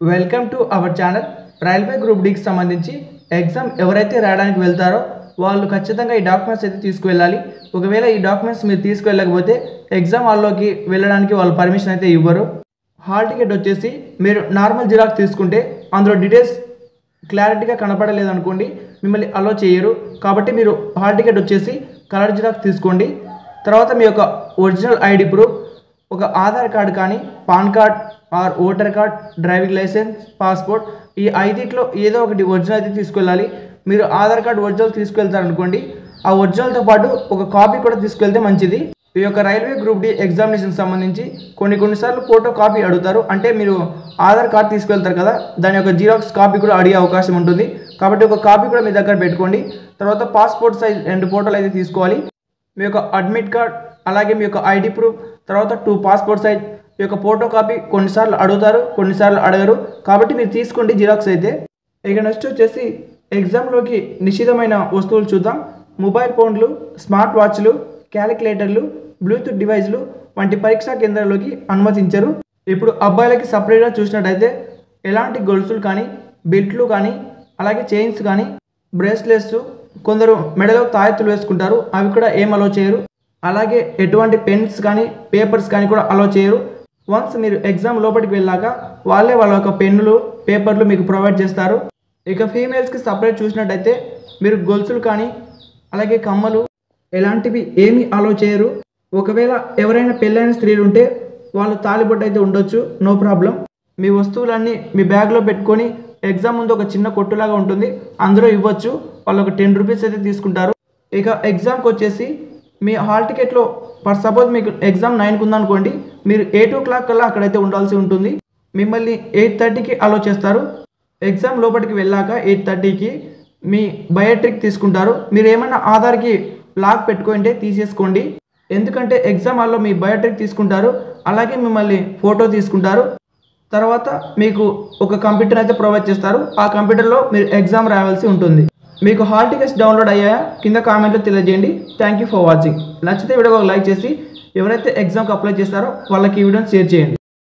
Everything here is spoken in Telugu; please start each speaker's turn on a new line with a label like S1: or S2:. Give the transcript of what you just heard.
S1: Welcome to our channel. Railway group డికి సంబంధించి ఎగ్జామ్ ఎవరైతే రాయడానికి వెళ్తారో వాళ్ళు ఖచ్చితంగా ఈ డాక్యుమెంట్స్ అయితే తీసుకువెళ్ళాలి. ఒకవేళ ఈ డాక్యుమెంట్స్ మీరు తీసుకువెళ్ళకపోతే ఎగ్జామ్ హాల్లోకి వెళ్ళడానికి వాళ్ళు పర్మిషన్ అయితే ఇవ్వరు. హాల్ టికెట్ వచ్చేసి మీరు నార్మల్ జిరాక్స్ తీసుకుంటే అందులో డీటెయిల్స్ క్లారిటీగా కనపడలేదు అనుకోండి, మిమ్మల్ని అలో చేయరు. కాబట్టి మీరు హాల్ టికెట్ వచ్చేసి కలర్ జిరాక్స్ తీసుకోండి. తర్వాత మీ యొక్క ఒరిజినల్ ఐడి ప్రూఫ్, ఒక ఆధార్ కార్డు కానీ, PAN card or voter card, driving licence, passport, ఈ ఐదిట్లో ఏదో ఒకటి ఒరిజినల్ అయితే తీసుకెళ్ళాలి. మీరు ఆధార్ కార్డు ఒరిజినల్ తీసుకెళ్తారనుకోండి, ఆ ఒరిజినల్తో పాటు ఒక కాపీ కూడా తీసుకెళ్తే మంచిది. ఈ యొక్క రైల్వే గ్రూప్ డి ఎగ్జామినేషన్ సంబంధించి కొన్నిసార్లు ఫోటో కాపీ అడుగుతారు. అంటే మీరు ఆధార్ కార్డు తీసుకెళ్తారు కదా, దాని యొక్క జిరాక్స్ కాపీ కూడా అడిగే అవకాశం ఉంటుంది. కాబట్టి ఒక కాపీ కూడా మీ దగ్గర పెట్టుకోండి. తర్వాత పాస్పోర్ట్ సైజ్ 2 ఫోటోలు అయితే తీసుకోవాలి. మీ యొక్క అడ్మిట్ కార్డ్, అలాగే మీ యొక్క ఐడి ప్రూఫ్, తర్వాత 2 పాస్పోర్ట్ సైజ్, ఈ యొక్క ఫోటో కాపీ కొన్నిసార్లు అడుగుతారు, కొన్నిసార్లు అడగరు. కాబట్టి మీరు తీసుకోండి జిరాక్స్ అయితే. ఇక నెక్స్ట్ వచ్చేసి ఎగ్జామ్లోకి నిషిద్ధమైన వస్తువులు చూద్దాం. మొబైల్ ఫోన్లు, స్మార్ట్ వాచ్లు, క్యాలిక్యులేటర్లు, బ్లూటూత్ డివైజ్లు వంటి పరీక్షా కేంద్రాల్లోకి అనుమతించరు. ఇప్పుడు అబ్బాయిలకి సపరేట్గా చూసినట్టయితే ఎలాంటి గొలుసులు కానీ, బెల్ట్లు కానీ, అలాగే చైన్స్ కానీ, బ్రేస్లెట్స్, కొందరు మెడలో తాయెత్తులు వేసుకుంటారు, అవి కూడా ఏం అలో చేయరు. అలాగే ఎటువంటి పెన్స్ కానీ, పేపర్స్ కానీ కూడా అలో చేయరు. వన్స్ మీరు ఎగ్జామ్ లోపలికి వెళ్ళాక వాళ్ళే వాళ్ళ యొక్క పెన్నులు, పేపర్లు మీకు ప్రొవైడ్ చేస్తారు. ఇక ఫీమేల్స్కి సపరేట్ చూసినట్టయితే మీరు గొలుసులు కానీ, అలాగే కమ్మలు ఎలాంటివి ఏమీ అలో చేయరు. ఒకవేళ ఎవరైనా పెళ్ళైన స్త్రీలు ఉంటే వాళ్ళు తాళిబొట్టు అయితే ఉండొచ్చు, నో ప్రాబ్లం. మీ వస్తువులన్నీ మీ బ్యాగ్లో పెట్టుకొని ఎగ్జామ్ ముందు ఒక చిన్న కొట్టులాగా ఉంటుంది, అందులో ఇవ్వచ్చు. వాళ్ళు ఒక 10 రూపీస్ అయితే తీసుకుంటారు. ఇక ఎగ్జామ్కి వచ్చేసి మీ హాల్ టికెట్లో ఫర్ సపోజ్ మీకు ఎగ్జామ్ 9కి ఉందనుకోండి, మీరు 8 o'clock కల్లా అక్కడైతే ఉండాల్సి ఉంటుంది. మిమ్మల్ని 8:30కి అలో చేస్తారు. ఎగ్జామ్ లోపలికి వెళ్ళాక 8:30కి మీ బయోట్రిక్ తీసుకుంటారు. మీరు ఏమైనా ఆధార్కి లాక్ పెట్టుకుంటే తీసేసుకోండి, ఎందుకంటే ఎగ్జామ్ హాల్లో మీ బయోట్రిక్ తీసుకుంటారు, అలాగే మిమ్మల్ని ఫోటో తీసుకుంటారు. తర్వాత మీకు ఒక కంప్యూటర్ అయితే ప్రొవైడ్ చేస్తారు. ఆ కంప్యూటర్లో మీరు ఎగ్జామ్ రాయాల్సి ఉంటుంది. మీకు హాల్ టికెట్స్ డౌన్లోడ్ అయ్యాయా కింద కామెంట్లో తెలియజేయండి. Thank you for watching. నచ్చితే వీడియోకి ఒక లైక్ చేసి ఎవరైతే ఎగ్జామ్కి అప్లై చేస్తారో వాళ్ళకి ఈ వీడియోని షేర్ చేయండి.